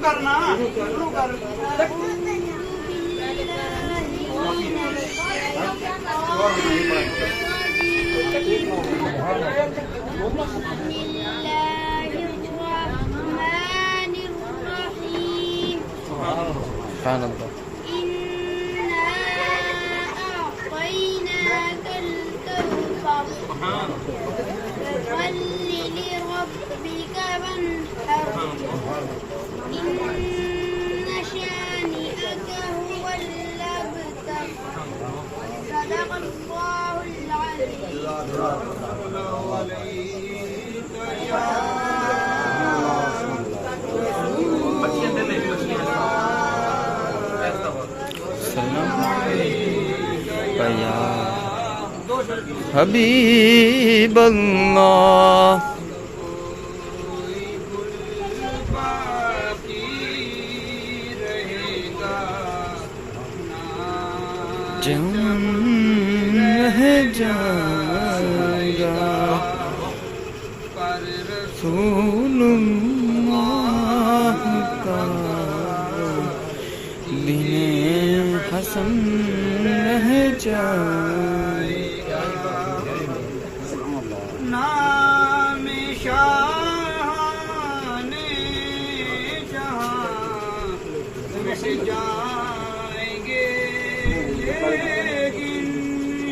کرنا شروع کر سبحان اللہ. حبیب اللہ جان رہ جائے گا رسول اللہ کا بن حسن رہ جائے گا نام شاہان جہاں مٹ جائیں گے لیکن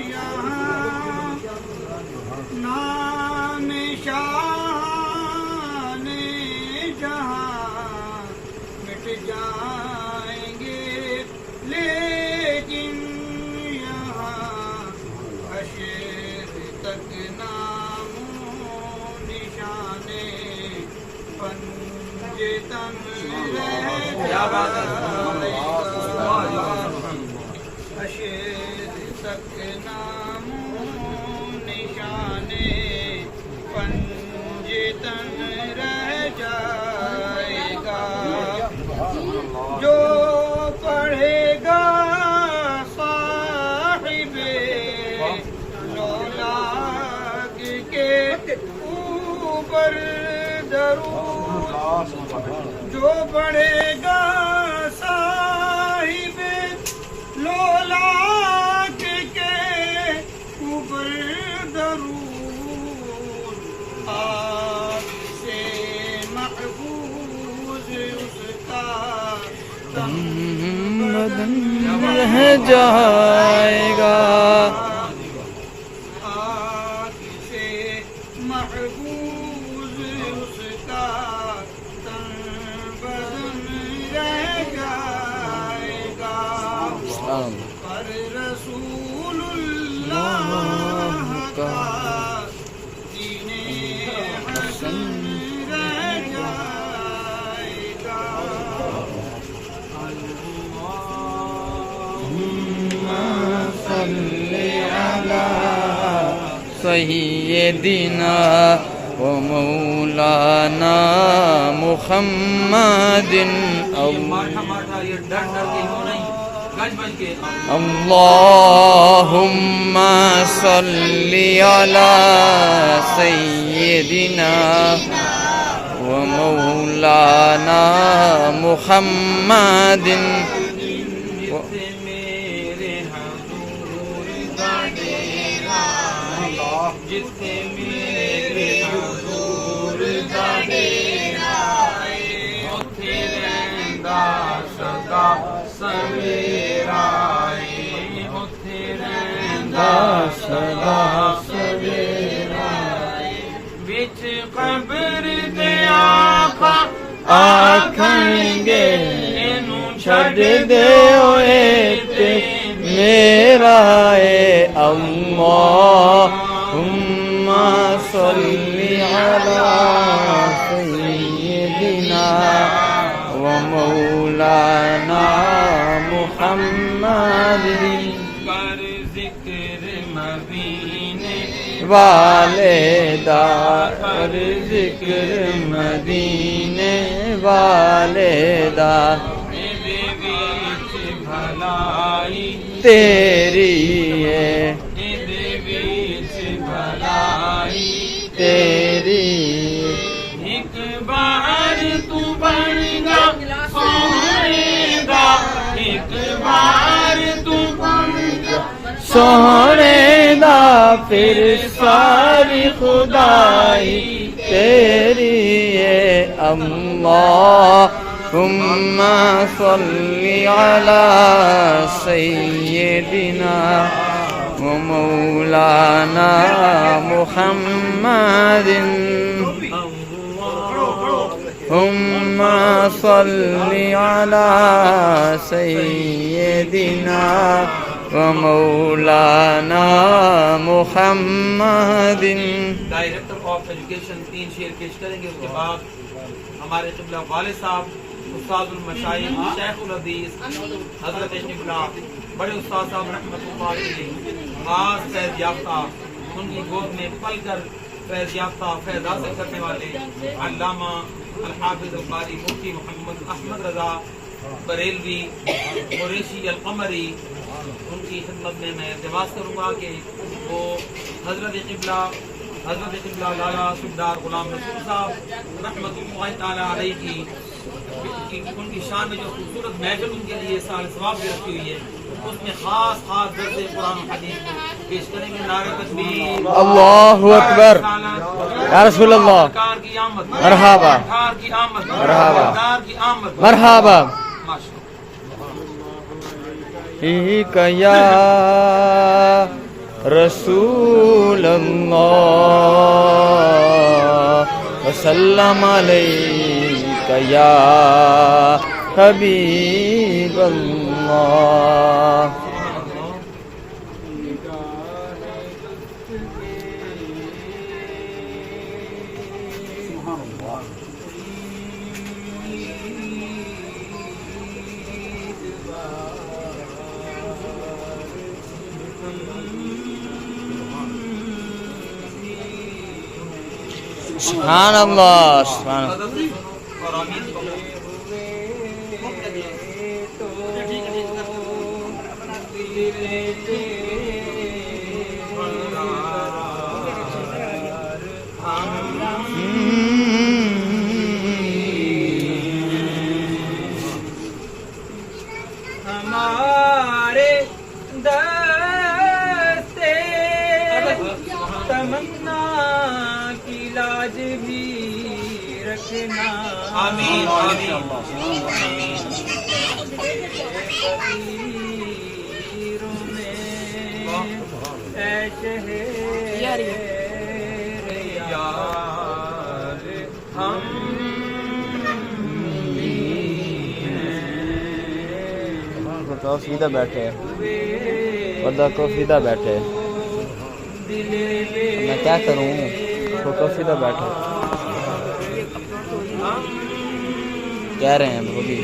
یہاں نام شاہان جہاں مٹ جائیں گے لیکن یہاں حشر تک نام نشانے پنجے تن رہ حشر تک نام نشانے پنجے تن رہ جائے گا جو پڑھے گا صاحب لولاک کے اوپر درود جو پڑھے گا صاحب لولاک کے اوپر درود آپ سے محفوظ اس کا بدن رہ جائے گا آگ سے محفوظ اس کا تن بدن رہ جائے گا پر رسول اللہ کا دین حسن رہ جائے گا صلی علی سیدنا و مولانا محمد اللہم صلی علی سیدنا و مولانا محمد جتنے میرے حضور دا ڈیرا اتھے رہندا سدا سویرا اتھے رہندا سدا سویرا وچ قبر دے آقا آکھیں گے اینوں چھڈ دے ہوئے تے میرا اے اللہم صلی علی سیدنا و مولانا محمد پر ذکر مدینے والے دا پر ذکر مدینے والے دا بھلائی تیری ہے بھلائی تیری ایک بار تو بن گا سونے دا پھر ساری خدائی تیری ہے اللہم صلی علی سیدنا و مولانا محمد اللہم صلی علی سیدنا و مولانا محمد. ڈائریکٹر آف ایجوکیشن 3 شعر پیش کریں گے. اس کے بعد ہمارے قبلہ والد صاحب استاد المشائخ شیخ الحدیث حضرت قبلہ بڑے استاد صاحب رحمۃ اللہ علیہ خاص فیض یافتہ، ان کی گود میں پل کر فیض یافتہ فیض حاصل کرنے والے علامہ الحافظ القاری مفتی محمد احمد رضا بریلوی قریشی القمری، ان کی خدمت میں التماس کروں گا کہ وہ حضرت قبلہ لالا سردار غلام رسول صاحب رحمۃ اللہ تعالی علیہ کی ان کی شان میں جو خوبصورت محفل ان کے لیے سال ثواب بھی رکھی ہوئی ہے، اس میں خاص درس قرآن و حدیث پیش کریں گے. نعرہ تکبیر، اللہ اکبر، یا رسول اللہ، سرکار کی آمد، مرحبا، سرکار کی آمد، مرحبا، سرکار کی آمد، مرحبا. ماشاءاللہ. یا رسول اللہ وسلم علیک یا حبیب اللہ. سبحان اللہ، سبحان اللہ. اور آمین کو ہمارے دستے تمنا کی لاج بھی رکھنا. آمین آمین. فقیروں میں اے شہر یار ہم تو سیدھا بیٹھے وردہ کو سیدھا بیٹھے، میں کیا کروں، تو سیدھا بیٹھے کہہ رہے ہیں بھولی.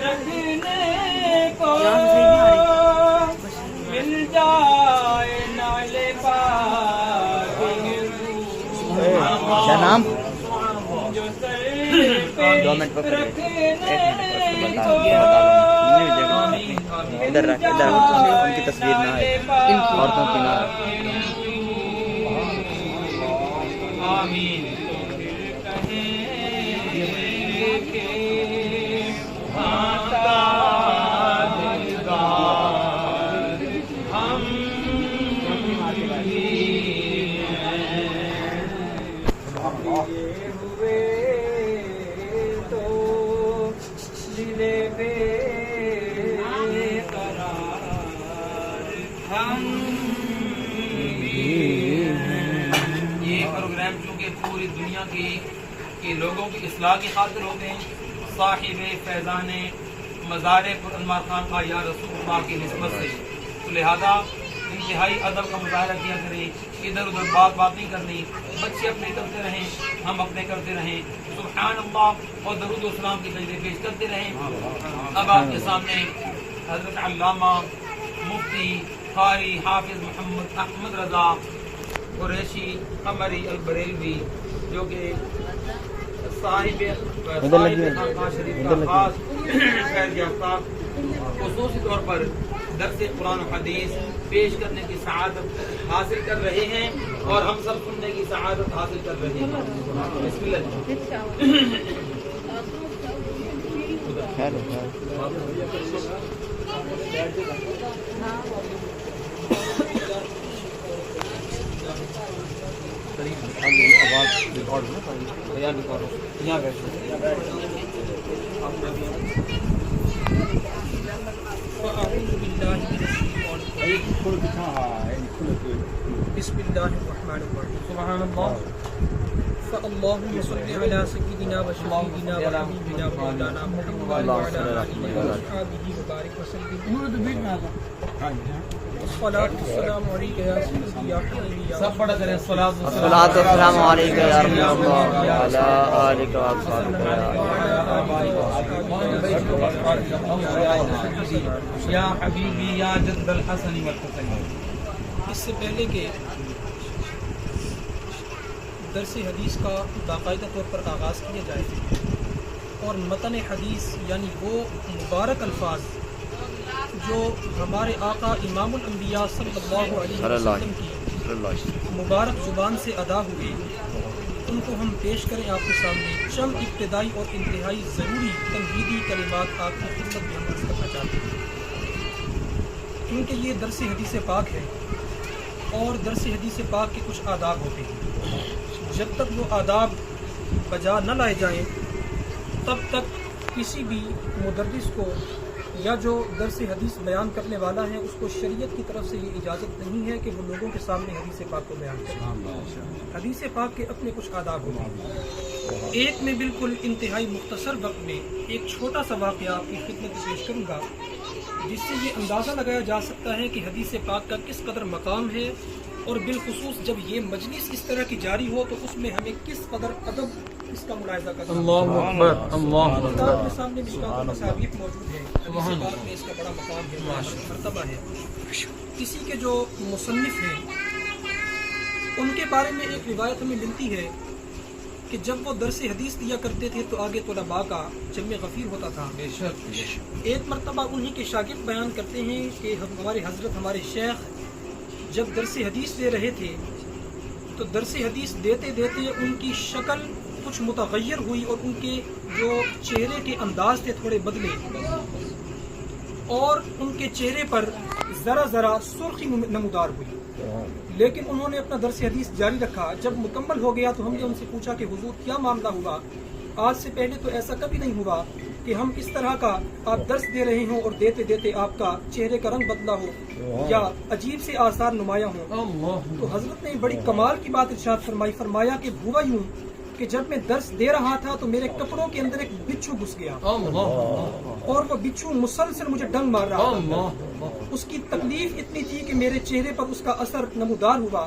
رکھنے کو مل جائے نالے پاک کیا نام؟ جو سر 2 منٹ پر ادھر رکھ، ادھر ان کی تصویر نہ ہے، عورتوں کی نہ ہے. آمین. یہ پروگرام چونکہ پوری دنیا کے لوگوں کی اصلاح کی خاطر ہوتے ہیں، صاحب فیضان مزار پر انوار خان کا یا رسول اللہ کی نسبت سے، تو لہذا انتہائی ادب کا مظاہرہ کیا کریں، ادھر ادھر بات نہیں کرنی، بچے اپنے کرتے رہیں، ہم اپنے کرتے رہیں، سبحان اللہ اور درود و سلام کی سجدے پیش کرتے رہیں. اب آپ کے سامنے حضرت علامہ مفتی قاری حافظ محمد احمد رضا قریشی قمری البریلوی جو کہ صاحب خانقاہ شریف کا خاص خیر یافتہ، خصوصی طور پر درس قرآن و حدیث پیش کرنے کی سعادت حاصل کر رہے ہیں اور ہم سب سننے کی سعادت حاصل کر رہے ہیں. بسم اللہ. خیر خیر بسم اللہ الرحمن الرحیم سبحان اللہ فاللہم صلی علی سیدنا و شفیعنا و حبیبنا و مولانا محمد وعلی آلہ و اصحابہ وبارک وسلم الصلاۃ والسلام علیک یا سیدی یا حبیبی یا سب بڑا کریں الصلاۃ والسلام علیکم یا رسول اللہ وعلی آلہ و اصحابہ یا حبیبی یا جد الحسن والحسن. اس سے پہلے کہ درس حدیث کا باقاعدہ طور پر آغاز کیا جائے اور متن حدیث یعنی وہ مبارک الفاظ جو ہمارے آقا امام الانبیاء صلی اللہ علیہ وسلم کی مبارک زبان سے ادا ہوئے ان کو ہم پیش کریں آپ کے سامنے. چند ابتدائی اور انتہائی ضروری تمہیدی کلمات آپ کی خدمت میں ہم عرض کرنا چاہتے ہیں کیونکہ یہ درس حدیث پاک ہے اور درس حدیث پاک کے کچھ آداب ہوتے ہیں. جب تک وہ آداب بجا نہ لائے جائیں تب تک کسی بھی مدرس کو یا جو درس حدیث بیان کرنے والا ہے اس کو شریعت کی طرف سے یہ اجازت نہیں ہے کہ وہ لوگوں کے سامنے حدیث پاک کو بیان کرے. حدیث پاک کے اپنے کچھ آداب ہوتے ہیں. ایک میں بالکل انتہائی مختصر وقت میں ایک چھوٹا سا واقعہ آپ کی خدمت میں پیش کروں گا جس سے یہ اندازہ لگایا جا سکتا ہے کہ حدیث پاک کا کس قدر مقام ہے اور بالخصوص جب یہ مجلس اس طرح کی جاری ہو تو اس میں ہمیں کس قدر ادب اس کا ملاحظہ کرنا. اللہ اکبر اللہ اکبر. آپ کے سامنے مشکوٰۃ المصابیح موجود ہے. حدیث پاک میں اس کا بڑا مقام ہے, مرتبہ ہے. کسی کے جو مصنف ہیں ان کے بارے میں ایک روایت ہمیں ملتی ہے کہ جب وہ درس حدیث دیا کرتے تھے تو آگے طلباء کا جمع غفیر ہوتا تھا. ایک مرتبہ انہی کے شاگرد بیان کرتے ہیں کہ ہمارے حضرت ہمارے شیخ جب درس حدیث دے رہے تھے تو درس حدیث دیتے دیتے ان کی شکل کچھ متغیر ہوئی اور ان کے جو چہرے کے انداز تھے تھوڑے بدلے اور ان کے چہرے پر ذرا ذرا سرخی نمودار ہوئی, لیکن انہوں نے اپنا درس حدیث جاری رکھا. جب مکمل ہو گیا تو ہم نے ان سے پوچھا کہ حضور کیا معاملہ ہوا, آج سے پہلے تو ایسا کبھی نہیں ہوا کہ ہم اس طرح کا آپ درس دے رہے ہوں اور دیتے دیتے آپ کا چہرے کا رنگ بدلا ہو یا عجیب سے آثار نمایاں ہوں. تو حضرت نے بڑی کمال کی بات ارشاد فرمایا کہ ہوا یوں کہ جب میں درس دے رہا تھا تو میرے کپڑوں کے اندر ایک بچھو گھس گیا اور وہ بچھو مسلسل مجھے ڈنگ مار رہا تھا. اس کی تکلیف اتنی تھی کہ میرے چہرے پر اس کا اثر نمودار ہوا,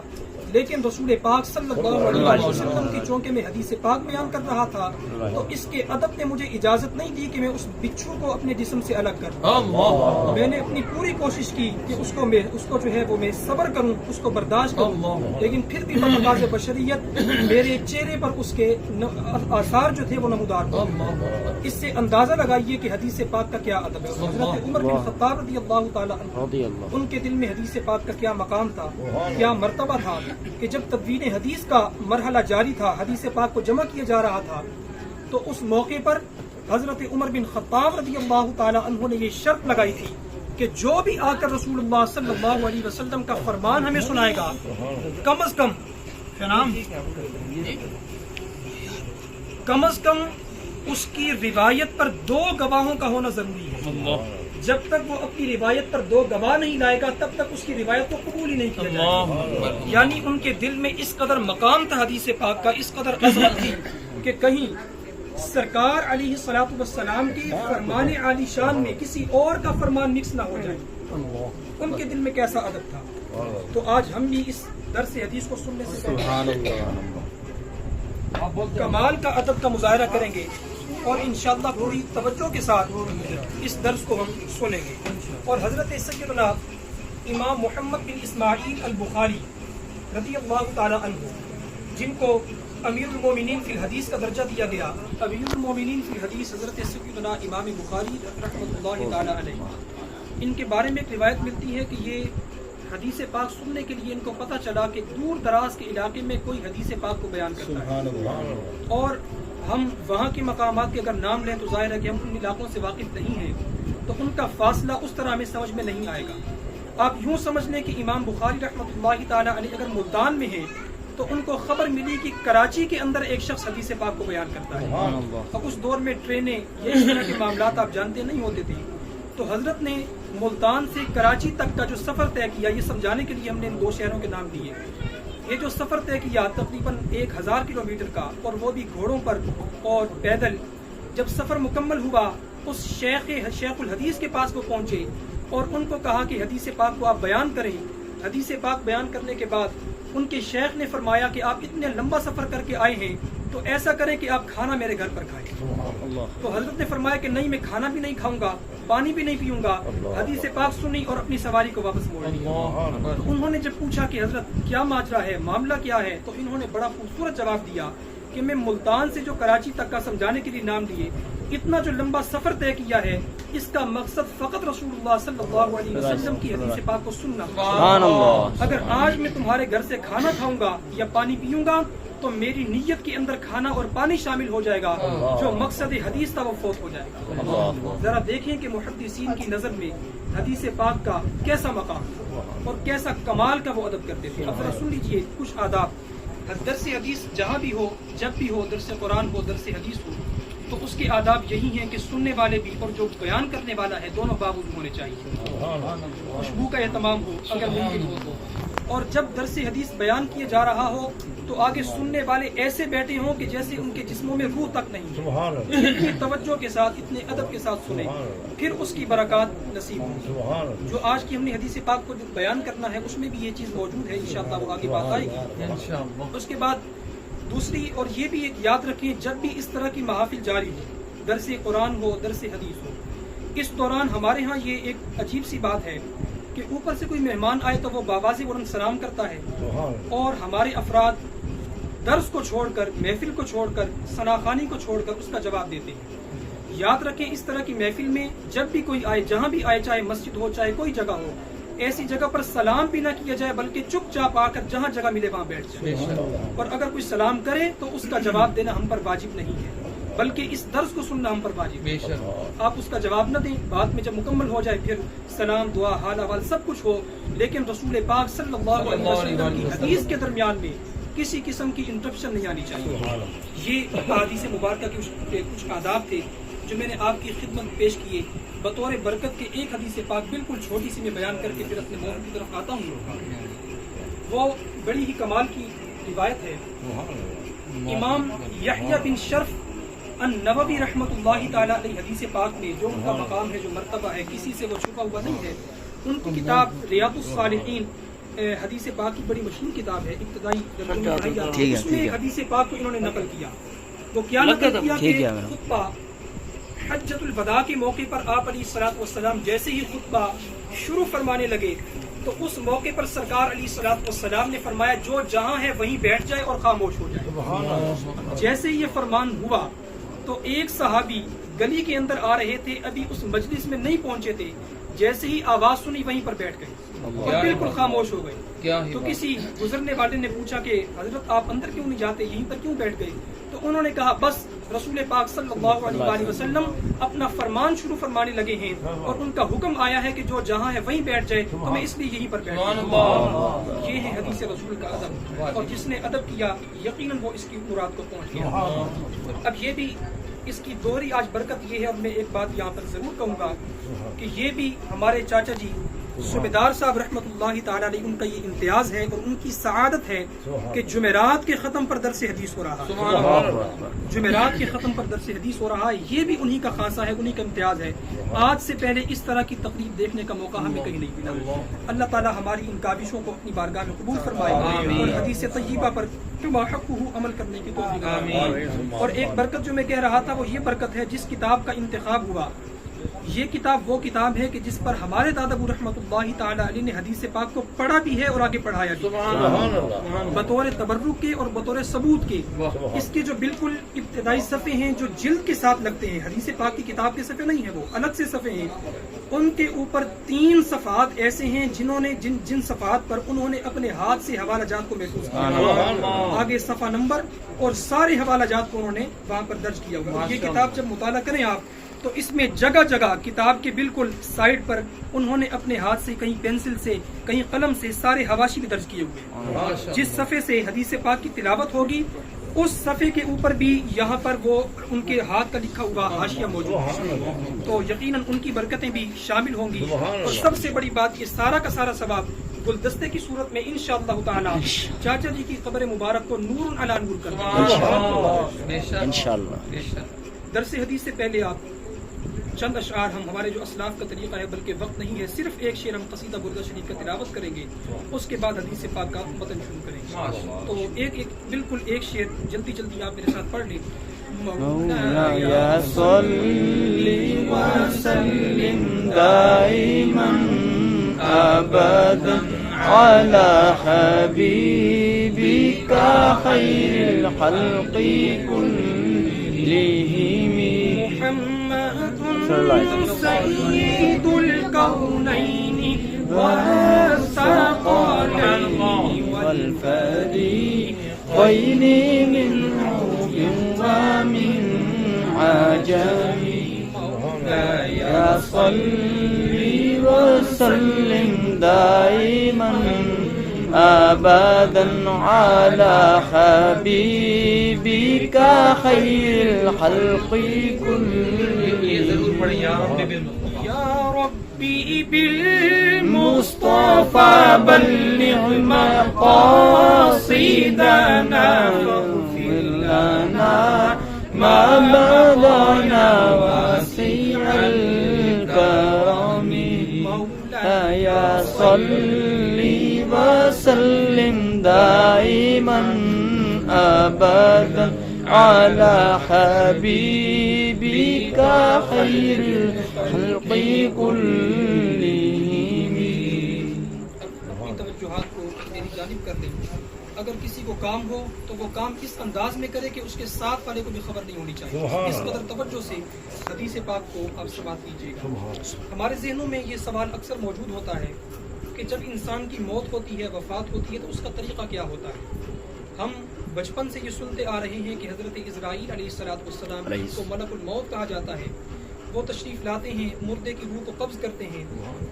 لیکن رسول پاک صلی اللہ علیہ وسلم کی چونکہ میں حدیث پاک بیان کر رہا تھا تو اس کے ادب نے مجھے اجازت نہیں دی کہ میں اس بچھو کو اپنے جسم سے الگ کروں. میں نے اپنی پوری کوشش کی کہ اس کو جو ہے وہ میں صبر کروں, اس کو برداشت کروں, لیکن پھر بھی بمقاصد بشریت میرے چہرے پر اس کے آثار جو تھے وہ نمودار ہوئے. اس سے اندازہ لگائیے کہ حدیث پاک کا کیا ادب ہے. حضرت عمر بن خطاب رضی اللہ تعالی عنہ ان کے دل میں حدیث پاک کا کیا مقام تھا, کیا مرتبہ تھا کہ جب تدوین حدیث کا مرحلہ جاری تھا, حدیث پاک کو جمع کیا جا رہا تھا, تو اس موقع پر حضرت عمر بن خطاب رضی اللہ تعالی عنہ نے یہ شرط لگائی تھی کہ جو بھی آ کر رسول اللہ صلی اللہ علیہ وسلم کا فرمان ہمیں سنائے گا کم از کم اس کی روایت پر 2 گواہوں کا ہونا ضروری ہے. جب تک وہ اپنی روایت پر 2 گواہ نہیں لائے گا تب تک اس کی روایت کو قبول ہی نہیں کیا جائے گا. یعنی ان کے دل میں اس قدر مقام تھا حدیث پاک کا, اس قدر عظمت تھی کہ کہیں سرکار علیہ الصلوۃ والسلام کی فرمان عالی شان میں کسی اور کا فرمان مکس نہ ہو جائے. ان کے دل میں کیسا ادب تھا. تو آج ہم بھی اس درس حدیث کو سننے سے کمال کا ادب کا مظاہرہ کریں گے اور انشاءاللہ پوری توجہ کے ساتھ اس درس کو ہم سنیں گے. اور حضرت سیدنا امام محمد بن اسماعیل البخاری رضی اللہ تعالی عنہ جن کو امیر المومنین فی الحدیث کا درجہ دیا گیا, امیر المومنین فی الحدیث حضرت سیدنا امام بخاری رحمۃ اللہ تعالی علیہ, ان کے بارے میں ایک روایت ملتی ہے کہ یہ حدیث پاک سننے کے لیے ان کو پتہ چلا کہ دور دراز کے علاقے میں کوئی حدیث پاک کو بیان کرتا ہے اور ہم وہاں کے مقامات کے اگر نام لیں تو ظاہر ہے کہ ہم ان علاقوں سے واقف نہیں ہیں، تو ان کا فاصلہ اس طرح ہمیں سمجھ میں نہیں آئے گا۔ آپ یوں سمجھ لیں کہ امام بخاری رحمۃ اللہ تعالیٰ علیہ اگر ملتان میں ہیں تو ان کو خبر ملی کہ کراچی کے اندر ایک شخص حدیث پاک کو بیان کرتا ہے۔ اب اس دور میں ٹرینیں یہ اس طرح کے معاملات آپ جانتے نہیں ہوتے تھے، تو حضرت نے ملتان سے کراچی تک کا جو سفر طے کیا، یہ سمجھانے کے لیے ہم نے ان دو شہروں کے نام دیے۔ یہ جو سفر طے کیا تقریباً 1000 کلومیٹر کا، اور وہ بھی گھوڑوں پر اور پیدل، جب سفر مکمل ہوا اس شیخ الحدیث کے پاس وہ پہنچے اور ان کو کہا کہ حدیث پاک کو آپ بیان کریں۔ حدیث پاک بیان کرنے کے بعد ان کے شیخ نے فرمایا کہ آپ اتنے لمبا سفر کر کے آئے ہیں تو ایسا کریں کہ آپ کھانا میرے گھر پر کھائیں۔ تو حضرت نے فرمایا کہ نہیں، میں کھانا بھی نہیں کھاؤں گا، پانی بھی نہیں پیوں گا۔ حدیث پاک سنی اور اپنی سواری کو واپس موڑ لیا۔ انہوں نے جب پوچھا کہ حضرت کیا ماجرا ہے، معاملہ کیا ہے، تو انہوں نے بڑا خوبصورت جواب دیا کہ میں ملتان سے جو کراچی تک کا سمجھانے کے لیے نام لیے، اتنا جو لمبا سفر طے کیا ہے، اس کا مقصد فقط رسول اللہ صلی اللہ علیہ وسلم کی حدیث پاک کو سننا۔ سبحان اللہ۔ اگر آج میں تمہارے گھر سے کھانا کھاؤں گا یا پانی پیوں گا تو میری نیت کے اندر کھانا اور پانی شامل ہو جائے گا، جو مقصد حدیث تھا وہ فوت ہو جائے گا۔ ذرا دیکھیں کہ محدثین کی نظر میں حدیث پاک کا کیسا مقام اور کیسا کمال کا وہ ادب کرتے تھے۔ اب ذرا سن لیجئے کچھ آداب۔ درس حدیث جہاں بھی ہو، جب بھی ہو، درس قرآن ہو، درس حدیث ہو، تو اس کے آداب یہی ہیں کہ سننے والے بھی اور جو بیان کرنے والا ہے دونوں باوجود ہونے چاہیے۔ خوشبو کا اہتمام ہو اگر ممکن ہو تو، اور جب درس حدیث بیان کیے جا رہا ہو تو آگے سننے والے ایسے بیٹھے ہوں کہ جیسے ان کے جسموں میں روح تک نہیں ہے، اتنی توجہ کے ساتھ، اتنے ادب کے ساتھ سنیں، پھر اس کی برکات نصیب ہوں۔ جو آج کی ہم نے حدیث پاک کو جو بیان کرنا ہے اس میں بھی یہ چیز موجود ہے، انشاءاللہ وہ آگے بات آئے گی۔ اس کے بعد دوسری، اور یہ بھی ایک یاد رکھیں، جب بھی اس طرح کی محافل جاری ہو، درس قرآن ہو، درس حدیث ہو، اس دوران ہمارے ہاں یہ ایک عجیب سی بات ہے کہ اوپر سے کوئی مہمان آئے تو وہ باواز بلند سلام کرتا ہے، اور ہمارے افراد درس کو چھوڑ کر، محفل کو چھوڑ کر، ثناخوانی کو چھوڑ کر اس کا جواب دیتے ہیں۔ یاد رکھیں اس طرح کی محفل میں جب بھی کوئی آئے، جہاں بھی آئے، چاہے مسجد ہو چاہے کوئی جگہ ہو، ایسی جگہ پر سلام بھی نہ کیا جائے بلکہ چپ چاپ آ کر جہاں جگہ ملے وہاں بیٹھ جائے، اور اگر کوئی سلام کرے تو اس کا جواب دینا ہم پر واجب نہیں ہے بلکہ اس درس کو سننا ہم پر واجب ہے۔ آپ اس کا جواب نہ دیں، بعد میں جب مکمل ہو جائے پھر سلام، دعا، حال احوال سب کچھ ہو، لیکن رسول پاک صلی اللہ علیہ وسلم کی حدیث کے درمیان میں کسی قسم کی انٹرپشن نہیں آنی چاہیے۔ یہ حدیث مبارکہ کے کچھ آداب تھے جو میں نے آپ کی خدمت میں پیش کیے بطور برکت کے۔ ایک حدیث پاک بالکل چھوٹی سی میں بیان کر کے پھر اپنے موضوع کی طرف آتا ہوں۔ وہ بڑی ہی کمال کی روایت ہے۔ امام یحییٰ بن شرف النووی رحمۃ اللہ تعالیٰ علیہ حدیث پاک میں جو ان کا مقام ہے، جو مرتبہ ہے، کسی سے وہ چھپا ہوا نہیں ہے۔ ان کی کتاب ریاض الصالحین حدیث پاک کی بڑی مشہور کتاب ہے، ابتدائی اس میں حدیث پاک کو انہوں نے نقل کیا۔ وہ کیا نقل کیا کہ خطبہ حجۃ الوداع کے موقع پر آپ علیہ الصلوۃ والسلام جیسے ہی خطبہ شروع فرمانے لگے تو اس موقع پر سرکار علیہ الصلوۃ والسلام نے فرمایا جو جہاں ہے وہیں بیٹھ جائے اور خاموش ہو جائے۔ جیسے ہی یہ فرمان ہوا تو ایک صحابی گلی کے اندر آ رہے تھے، ابھی اس مجلس میں نہیں پہنچے تھے، جیسے ہی آواز سنی وہیں پر بیٹھ گئے اور بالکل خاموش ہو گئے۔ تو کسی گزرنے والے نے پوچھا کہ حضرت آپ اندر کیوں نہیں جاتے، یہیں پر کیوں بیٹھ گئے؟ تو انہوں نے کہا بس رسول پاک صلی اللہ علیہ وسلم اپنا فرمان شروع فرمانے لگے ہیں اور ان کا حکم آیا ہے کہ جو جہاں ہے وہیں بیٹھ جائے، تو میں اس لیے یہیں پر بیٹھ گیا۔ یہ ہے حدیث رسول کا ادب، اور جس نے ادب کیا یقیناً وہ اس کی مراد کو پہنچ گیا۔ اب یہ بھی اس کی دوہری آج برکت یہ ہے، اور میں ایک بات یہاں پر ضرور کہوں گا کہ یہ بھی ہمارے چاچا جی صوبیدار صاحب رحمۃ اللہ تعالیٰ علیہ ان کا یہ امتیاز ہے اور ان کی سعادت ہے کہ جمعرات کے ختم پر درس حدیث ہو رہا ہے، جمعرات کے ختم پر درس حدیث ہو رہا ہے، یہ بھی انہی کا خاصہ ہے، انہی کا امتیاز ہے۔ آج سے پہلے اس طرح کی تقریب دیکھنے کا موقع ہمیں کہیں نہیں ملا۔ اللہ تعالیٰ ہماری ان کاوشوں کو اپنی بارگاہ میں قبول فرمائے اور حدیث طیبہ پر حقہ عمل کرنے کی توفیق عطا فرمائے۔ اور ایک برکت جو میں کہہ رہا تھا وہ یہ برکت ہے، جس کتاب کا انتخاب ہوا یہ کتاب وہ کتاب ہے کہ جس پر ہمارے دادا ابو رحمۃ اللہ تعالی علیہ نے حدیث پاک کو پڑھا بھی ہے اور آگے پڑھایا بھی ہے، بطور تبرک کے اور بطور ثبوت کے۔ اس کے جو بالکل ابتدائی صفحے ہیں جو جلد کے ساتھ لگتے ہیں، حدیث پاک کی کتاب کے صفحے نہیں ہیں، وہ الگ سے صفحے ہیں، ان کے اوپر 3 صفحات ایسے ہیں جنہوں نے جن صفحات پر انہوں نے اپنے ہاتھ سے حوالہ جات کو محفوظ کیا، آگے صفحہ نمبر اور سارے حوالہ جات کو انہوں نے وہاں پر درج کیا ہوا۔ یہ کتاب جب مطالعہ کریں آپ تو اس میں جگہ جگہ کتاب کے بالکل سائڈ پر انہوں نے اپنے ہاتھ سے، کہیں پینسل سے، کہیں قلم سے سارے حواشی بھی درج کیے ہوئے ہیں۔ جس صفحے سے حدیث پاک کی تلاوت ہوگی اس صفحے کے اوپر بھی یہاں پر وہ ان کے ہاتھ کا لکھا ہوا حاشیہ موجود ہے، تو یقیناً ان کی برکتیں بھی شامل ہوں گی۔ اور سب سے بڑی بات، یہ سارا کا سارا ثواب گلدستے کی صورت میں انشاءاللہ تعالی چاچا جی کی قبر مبارک کو نور علی نور کر دیں گے انشاءاللہ۔ درس حدیث سے پہلے آپ چند اشعار، ہم ہمارے جو اسلاف کا طریقہ ہے بلکہ وقت نہیں ہے، صرف ایک شعر ہم قصیدہ بردہ شریف کا تلاوت کریں گے، اس کے بعد حدیث پاک کا متن شروع کریں گے۔ تو ایک بالکل ایک شعر جلدی جلدی آپ میرے ساتھ پڑھ لیں۔ مولاي صل وسلم دائما أبدا على حبيبك خير الخلق كلهم محمد سيد الكونين والثقلين والفريقين من عرب ومن عجم مولاي صل وسلم دائما أبدا على حبيبك خير الخلق كلهم يا ربي بالمصطفى بلغ مقاصدنا واغفر لنا ما بلغنا واسع الكرم مولاي صل وسلم دائما أبدا على حبيبك خير الخلق كلهم۔ اپنی توجہات کو میری جانب کر دیں۔ اگر کسی کو کام ہو تو وہ کام اس انداز میں کرے کہ اس کے ساتھ والے کو بھی خبر نہیں ہونی چاہیے۔ اس قدر توجہ سے حدیث پاک کو آپ سماعت کیجیے گا۔ ہمارے ذہنوں میں یہ سوال اکثر موجود ہوتا ہے کہ جب انسان کی موت ہوتی ہے، وفات ہوتی ہے، تو اس کا طریقہ کیا ہوتا ہے؟ ہم بچپن سے یہ سنتے آ رہے ہیں کہ حضرت اسرائیل علیہ السلام کو ملک الموت کہا جاتا ہے، وہ تشریف لاتے ہیں، مردے کی روح کو قبض کرتے ہیں۔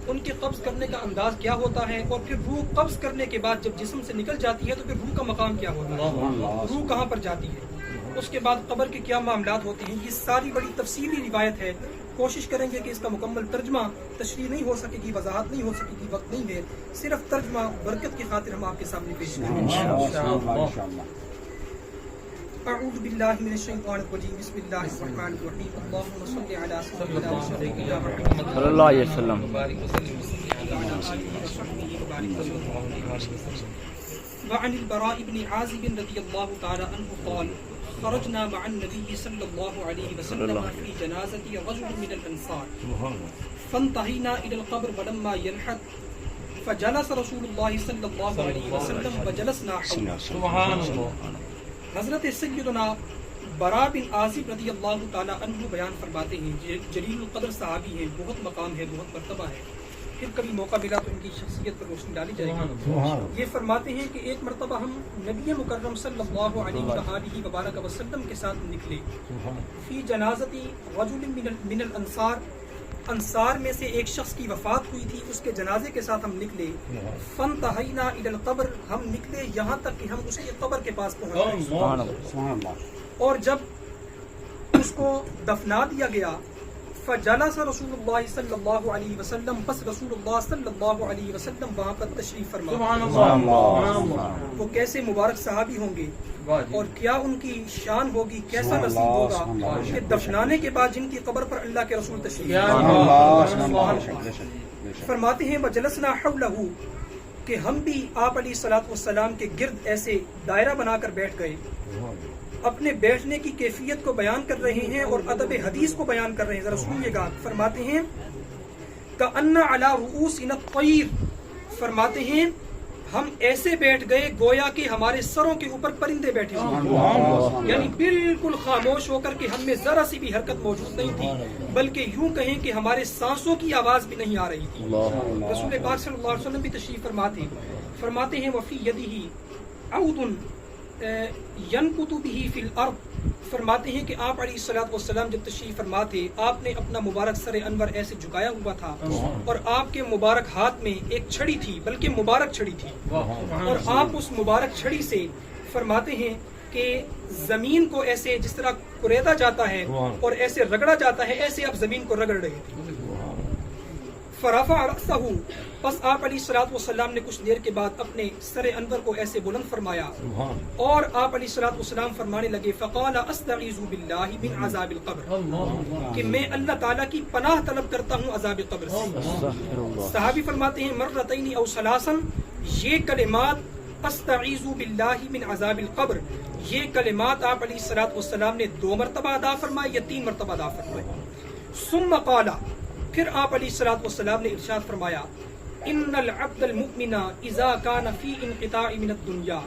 ان کے قبض کرنے کا انداز کیا ہوتا ہے، اور پھر روح قبض کرنے کے بعد جب جسم سے نکل جاتی ہے تو پھر روح کا مقام کیا ہوتا ہے، روح کہاں پر جاتی ہے، اس کے بعد قبر کے کیا معاملات ہوتے ہیں، یہ ساری بڑی تفصیلی روایت ہے۔ کوشش کریں گے کہ اس کا مکمل ترجمہ، تشریح نہیں ہو سکے گی، وضاحت نہیں ہو سکے گی، وقت نہیں ہے، صرف ترجمہ برکت کی خاطر ہم آپ کے سامنے پیش کریں گے۔ اعوذ باللہ من الشیطان الرجیم، بسم اللہ الرحمن الرحیم، اللہم صل علی سیدنا محمد صلی اللہ علیہ وسلم۔ وعن البراء بن عازب رضی اللہ تعالی عنہ قال خرجنا مع النبي صلى الله عليه وسلم في جنازة رجل من الأنصار فانتهينا إلى القبر ولما ينحت فجلس رسول الله صلى الله عليه وسلم وجلسنا حوله۔ سبحان اللہ۔ حضرت سیدنا برا بن عازب رضی اللہ تعالی عنہ بیان فرماتے ہیں، جلیل القدر صحابی ہیں، بہت مقام ہے، بہت مرتبہ ہے، پھر کبھی موقع ملا تو ان کی شخصیت پر روشنی ڈالی جائے گی۔ یہ فرماتے ہیں کہ ایک مرتبہ ہم نبی مکرم صلی اللہ علیہ وآلہ وبارک وسلم کے ساتھ نکلے، فی جنازتی رجل من الانصار، انصار میں سے ایک شخص کی وفات ہوئی تھی، اس کے جنازے کے ساتھ ہم نکلے، فانتہینا الی القبر، ہم نکلے یہاں تک کہ ہم اس کی قبر کے پاس پہنچ گئے، اور جب اس کو دفنا دیا گیا، فجلس رسول اللہ صلی اللہ علیہ وسلم، پس رسول اللہ صلی اللہ علیہ وسلم وہاں پر تشریف فرما۔ وہ کیسے مبارک صحابی ہوں گے اور کیا ان کی شان ہوگی، کیسا نصیب ہوگا کہ دفنانے کے بعد جن کی قبر پر اللہ کے رسول تشریف فرماتے ہیں وجلسنا حولہ، کہ ہم بھی آپ علیہ الصلوۃ والسلام کے گرد ایسے دائرہ بنا کر بیٹھ گئے، اپنے بیٹھنے کی کیفیت کو بیان کر رہے ہیں اور ادب حدیث کو بیان کر رہے ہیں. ذرا سنیے گا. فرماتے ہیں کأن علی رؤوسنا الطیر، فرماتے ہیں ہم ایسے بیٹھ گئے گویا کہ ہمارے سروں کے اوپر پرندے بیٹھے ہوئے، یعنی بالکل خاموش ہو کر کے ہم میں ذرا سی بھی حرکت موجود نہیں تھی، بلکہ یوں کہیں کہ ہمارے سانسوں کی آواز بھی نہیں آ رہی تھی. رسول پاک صلی اللہ علیہ وسلم بھی تشریف فرماتے ہیں وفی یدہ عود ینکت بہ فی الارض، فرماتے ہیں کہ آپ علیہ الصلوۃ والسلام جب تشریف فرما تھے، آپ نے اپنا مبارک سر انور ایسے جھکایا ہوا تھا اور آپ کے مبارک ہاتھ میں ایک چھڑی تھی، بلکہ مبارک چھڑی تھی، اور آپ اس مبارک چھڑی سے فرماتے ہیں کہ زمین کو ایسے جس طرح کریدا جاتا ہے اور ایسے رگڑا جاتا ہے، ایسے آپ زمین کو رگڑ رہے تھے. فرفع رأسہ، پس آپ علیہ الصلوۃ والسلام نے کچھ دیر کے بعد اپنے سر انور کو ایسے بلند فرمایا اور آپ علیہ الصلوۃ والسلام فرمانے لگے فقال استعیذ باللہ من عذاب القبر، کہ میں اللہ تعالیٰ کی پناہ طلب کرتا ہوں عذاب قبر سے. صحابی فرماتے ہیں مرتین او ثلاثا، یہ کلمات استعیذ باللہ من عذاب القبر، یہ کلمات آپ علیہ الصلوۃ والسلام نے 2 مرتبہ ادا فرمائے یا 3 مرتبہ ادا فرمائے. ثم قال، پھر آپ علیہ الصلوۃ والسلام نے ارشاد فرمایا ان العبد المؤمن اذا كان في انقطاع من الدنيا،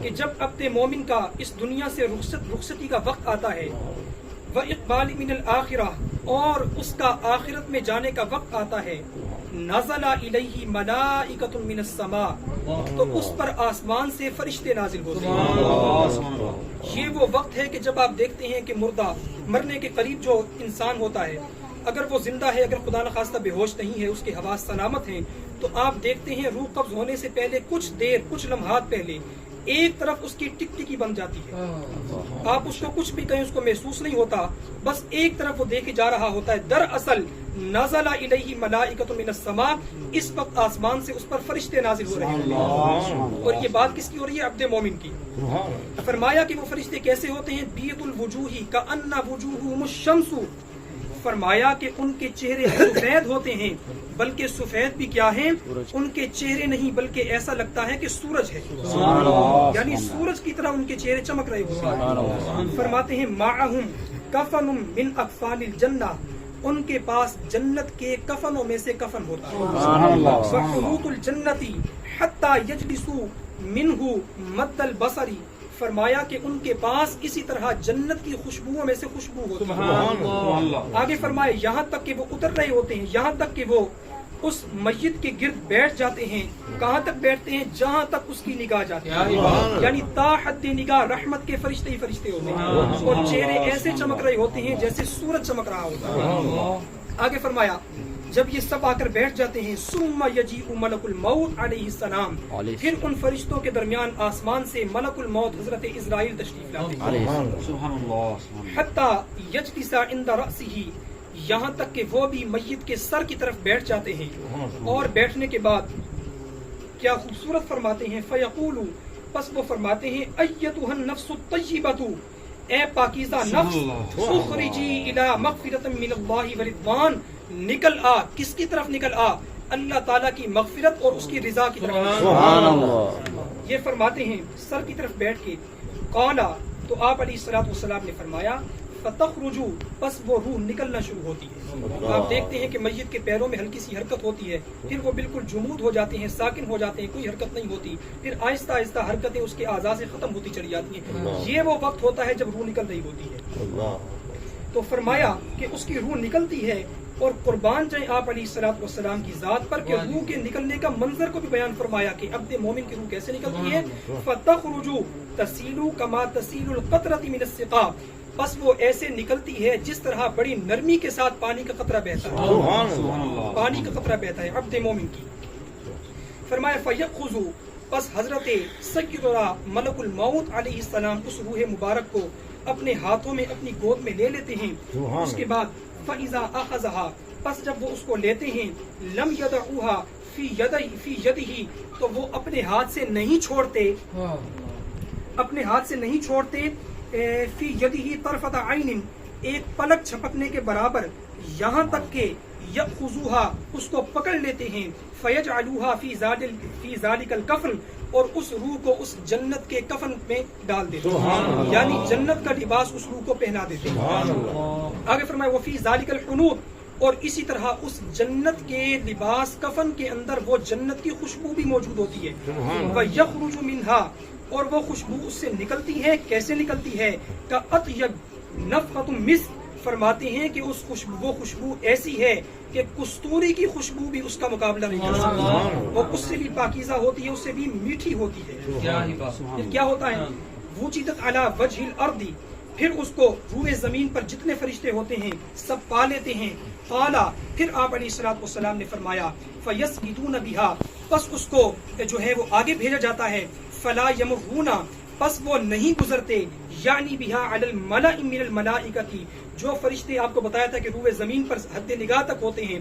کہ جب عبد مومن کا اس دنیا سے رخصتی کا وقت آتا ہے، واقبال من الاخرہ، اور اس کا آخرت میں جانے کا وقت آتا ہے، نزل الیہ ملائکۃ من السماء، تو اس پر آسمان سے فرشتے نازل ہوتے ہیں. یہ وہ وقت ہے کہ جب آپ دیکھتے ہیں کہ مردہ مرنے کے قریب جو انسان ہوتا ہے، اگر وہ زندہ ہے، اگر خدا نخواستہ بے ہوش نہیں ہے، اس کے حواس سلامت ہیں، تو آپ دیکھتے ہیں روح قبض ہونے سے پہلے کچھ دیر، کچھ لمحات پہلے ایک طرف اس کی ٹک ٹکی بن جاتی ہے، آپ اس کو کچھ بھی کہیں اس کو محسوس نہیں ہوتا، بس ایک طرف وہ دیکھے جا رہا ہوتا ہے. دراصل نزل الیہ ملائکۃ من السماء، اس وقت آسمان سے اس پر فرشتے نازل ہو رہے ہیں. اور یہ بات کس کی ہو رہی ہے؟ عبد مومن کی. فرمایا کہ وہ فرشتے کیسے ہوتے ہیں؟ بیض الوجوہ کأن وجوہہم الشمس، فرمایا کہ ان کے چہرے سفید ہوتے ہیں، بلکہ سفید بھی کیا ہیں، ان کے چہرے نہیں، بلکہ ایسا لگتا ہے کہ سورج ہے، یعنی سورج کی طرح ان کے چہرے چمک رہے ہوتے ہیں. فرماتے ہیں معہم کفن من اکفان الجنہ، ان کے پاس جنت کے کفنوں میں سے کفن ہوتا ہے. وحروت الجنتی حتی یجلسوا منہ مد البصری، فرمایا کہ ان کے پاس اسی طرح جنت کی خوشبوؤں میں سے خوشبو ہوتی ہے. آگے فرمائے یہاں تک کہ وہ اتر رہے ہوتے ہیں، یہاں تک کہ وہ اس میت کے گرد بیٹھ جاتے ہیں. کہاں تک بیٹھتے ہیں؟ جہاں تک اس کی نگاہ جاتی ہے، یعنی تا حد نگاہ رحمت کے فرشتے ہی فرشتے ہوتے ہیں، اور چہرے ایسے چمک رہے ہوتے ہیں جیسے سورج چمک رہا ہوتا ہے. آگے فرمایا جب یہ سب آ کر بیٹھ جاتے ہیں ثم یجیء ملک الموت علیہ السلام، پھر ان فرشتوں کے درمیان آسمان سے ملک الموت حضرت اسرائیل تشریف لاتے ہیں. حتی یجلس عند رأسہ، یہاں تک کہ وہ بھی میت کے سر کی طرف بیٹھ جاتے ہیں، اور بیٹھنے کے بعد کیا خوبصورت فرماتے ہیں فیقول، پس وہ فرماتے ہیں ایتھا النفس الطیبۃ، اے پاکیزہ نفس، اخرجی الی مغفرۃ من اللہ ورضوان، نکل آ، کس کی طرف نکل آ؟ اللہ تعالیٰ کی مغفرت اور اس کی رضا کی طرف. یہ فرماتے ہیں سر کی طرف بیٹھ کے. قالا، تو آپ علیہ الصلوۃ والسلام نے فرمایا فتخرج، پس وہ روح نکلنا شروع ہوتی ہے. آپ دیکھتے ہیں کہ میت کے پیروں میں ہلکی سی حرکت ہوتی ہے، پھر وہ بالکل جمود ہو جاتے ہیں، ساکن ہو جاتے ہیں، کوئی حرکت نہیں ہوتی، پھر آہستہ آہستہ حرکتیں اس کے اعضاء سے ختم ہوتی چلی جاتی ہیں. یہ وہ وقت ہوتا ہے جب روح نکل رہی ہوتی ہے. تو فرمایا کہ اس کی روح نکلتی ہے، اور قربان جائیں آپ علیہ الصلوۃ والسلام کی ذات پر کہ روح کے نکلنے کا منظر کو بھی بیان فرمایا کہ عبد مومن کی روح کیسے نکلتی ہے. فتخرج تسیل کما تسیل القطرۃ من السقا، بس وہ ایسے نکلتی ہے جس طرح بڑی نرمی کے ساتھ پانی کا قطرہ بہتا ہے، پانی کا قطرہ بہتا ہے عبد مومن کی. فرمایا فیأخذ، بس حضرت سیدنا ملک الموت علیہ السلام اس روح مبارک کو اپنے ہاتھوں میں اپنی گود میں لے لیتے ہیں. اس کے بعد فَإِذَا أَخَذَهَا، پس جب وہ اس کو لیتے ہیں، لم يَدَعُوهَا فِي يَدِهِ، تو وہ اپنے ہاتھ سے نہیں چھوڑتے، اپنے ہاتھ سے نہیں چھوڑتے، فی يَدِهِ طرفة عَيْنٍ، ایک پلک چھپکنے کے برابر، یہاں تک کہ یأخذوها، اس کو پکڑ لیتے ہیں، فیجعلوها فی ذالک الکفن، اور اس روح کو اس جنت کے کفن میں ڈال دیتے ہیں، یعنی جنت کا لباس اس روح کو پہنا دیتے ہیں۔ آگے فرمائے وفی ذالک الحنوط، اور اسی طرح اس جنت کے لباس کفن کے اندر وہ جنت کی خوشبو بھی موجود ہوتی ہے۔ وَيَخْرُجُ مِنْهَا، اور وہ خوشبو اس سے نکلتی ہے، کیسے نکلتی ہے؟ كَأَطْيَبْ نَفْخَةٌ مِسْک، فرماتے ہیں کہ وہ خوشبو ایسی ہے کہ کستوری کی خوشبو بھی اس کا مقابلہ نہیں کر سکتی، وہ اس سے بھی پاکیزہ ہوتی ہے، اس سے بھی میٹھی ہوتی ہے۔ پھر کیا ہوتا ہے؟ وُجِدَتْ عَلَى وَجْهِ الْأَرْضِ، پھر اس کو روئے زمین پر جتنے فرشتے ہوتے ہیں سب پا لیتے ہیں۔ قالا، پھر آپ علیہ الصلوۃ والسلام نے فرمایا فَيَسْجِدُونَ بِهَا، پس اس کو جو ہے وہ آگے بھیجا جاتا ہے۔ فَلَا يَمُرُّونَ، پس وہ نہیں گزرتے، یعنی بِهَا عَلَى الْمَلَإِ مِنَ الْمَلَائِكَةِ، جو فرشتے آپ کو بتایا تھا کہ روئے زمین پر حد نگاہ تک ہوتے ہیں،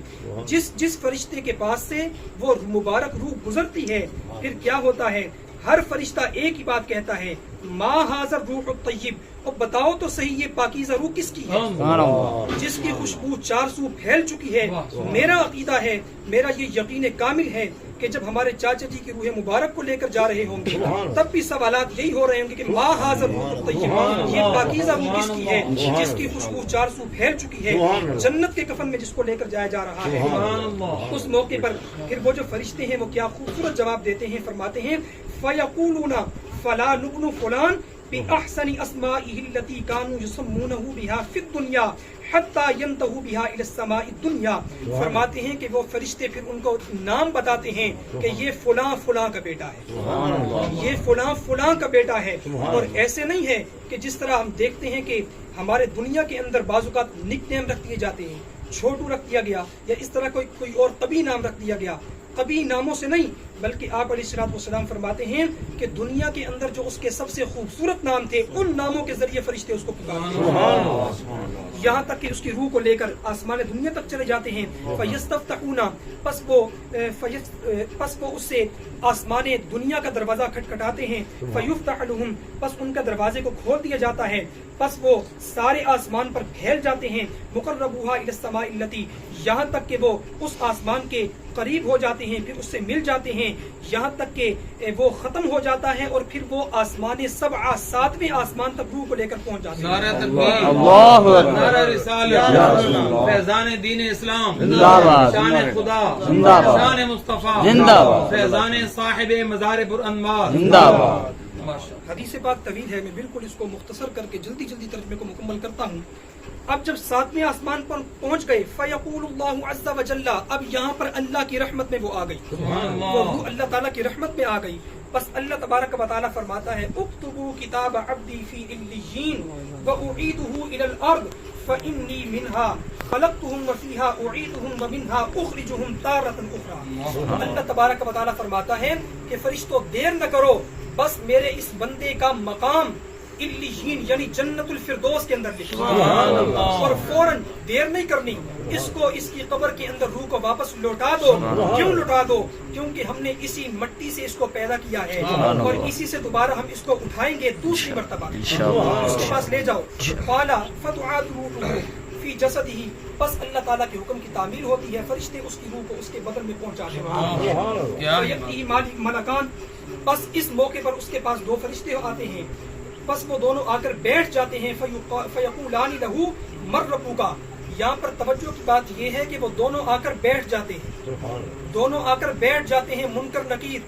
جس فرشتے کے پاس سے وہ مبارک روح گزرتی ہے، پھر کیا ہوتا ہے؟ ہر فرشتہ ایک ہی بات کہتا ہے، ما ھذا الروح الطیب، اور بتاؤ تو صحیح یہ پاکیزہ روح کس کی ہے، جس کی خوشبو چار سو پھیل چکی ہے۔ میرا عقیدہ ہے، میرا یہ یقین کامل ہے کہ جب ہمارے چاچا جی کی روح مبارک کو لے کر جا رہے ہوں گے تب بھی سوالات یہی ہو رہے ہوں گے کہ ما ھذا الروح الطیب، یہ پاکیزہ روح کس کی ہے جس کی خوشبو چار سو پھیل چکی ہے، جنت کے کفن میں جس کو لے کر جایا جا رہا ہے۔ اس موقع پر پھر وہ جو فرشتے ہیں وہ کیا خوبصورت جواب دیتے ہیں، فرماتے ہیں فَيَقُولُونَ فَلَا نُبْنُ فُلَانَ بِأَحْسَنِ أَسْمَائِهِ الَّتِي كَانُوا يُسَمُّونَهُ بِهَا فِي الدُّنْيَا حَتَّى يَنْتَهُوا بِهَا إِلَى السَّمَاءِ الدُّنْيَا، فرماتے ہیں کہ وہ فرشتے پھر ان کو نام بتاتے ہیں کہ یہ فلاں فلاں کا بیٹا ہے، یہ فلاں فلاں کا بیٹا ہے، اور ایسے نہیں ہے کہ جس طرح ہم دیکھتے ہیں کہ ہمارے دنیا کے اندر بعض اوقات نک نیم رکھ دیے جاتے ہیں، چھوٹو رکھ دیا گیا یا اس طرح کوئی اور قبیح نام رکھ دیا گیا، قبیح ناموں سے نہیں، بلکہ آپ علیہ الصلوۃ والسلام فرماتے ہیں کہ دنیا کے اندر جو اس کے سب سے خوبصورت نام تھے ان ناموں کے ذریعے فرشتے اس کو پکارتے ہیں، یہاں تک کہ اس کی روح کو لے کر آسمان دنیا تک چلے جاتے ہیں۔ فَيَسْتَفْتَحُونَ، پس وہ اس سے آسمان دنیا کا دروازہ کھٹکھٹاتے ہیں۔ فَيُفْتَحُ لَهُمْ، پس ان کا دروازے کو کھول دیا جاتا ہے، پس وہ سارے آسمان پر پھیل جاتے ہیں۔ مُقَرَّبُوهَا إِلَى السَّمَاءِ الَّتِي، یہاں تک کہ وہ اس آسمان کے قریب ہو جاتے ہیں، پھر اس سے مل جاتے ہیں، یہاں تک کہ وہ ختم ہو جاتا ہے، اور پھر وہ آسمان سبعہ، ساتویں آسمان تک روح کو لے کر پہنچ جاتے ہیں۔ نعرہ تکبیر، اللہ اکبر، نعرہ رسالت، فیضان دین اسلام، زندہ باد، شان خدا، زندہ باد، شان مصطفیٰ، زندہ باد، فیضان صاحب مزار پرانوار، زندہ باد۔ حدیث پاک طویل ہے، میں بالکل اس کو مختصر کر کے جلدی ترجمے کو مکمل کرتا ہوں۔ اب جب ساتویں آسمان پر پہنچ گئے، فیقول اللہ عز وجل، اب یہاں پر اللہ کی رحمت میں وہ آ گئی، وہ روح اللہ تعالیٰ کی رحمت میں آ گئی۔ بس اللہ تبارک و تعالیٰ فرماتا ہے اکتبوا کتاب عبدی فی علیین واعیدہ الی الارض فانی منہا خلقتہم وفیہا اعیدہم ومنہا اخرجہم تارۃ اخری۔ اللہ تبارک و تعالیٰ فرماتا ہے کہ فرشتوں دیر نہ کرو، بس میرے اس بندے کا مقام علیین یعنی جنت الفردوس کے اندر لکھو، اور فوراً دیر نہیں کرنی، اس کو اس کی قبر کے اندر روح کو واپس لوٹا دو۔ کیوں لوٹا دو؟ کیونکہ ہم نے اسی مٹی سے اس کو پیدا کیا ہے، اور اسی سے دوبارہ ہم اس کو اٹھائیں گے دوسری مرتبہ، اس کے پاس لے جاؤ۔ قال فتعاد روحه فی جسدہ، بس اللہ تعالیٰ کے حکم کی تعمیل ہوتی ہے، فرشتے اس کی روح کو اس کے بدن میں پہنچا دیں گے۔ فیأتیہ ملکان، بس اس موقع پر اس کے پاس دو فرشتے آتے ہیں، بس وہ دونوں آ کر بیٹھ جاتے ہیں۔ فیقولان لہ من ربک، یہاں پر توجہ کی بات یہ ہے کہ وہ دونوں آ کر بیٹھ جاتے ہیں، دونوں آ کر بیٹھ جاتے ہیں، منکر نکیر،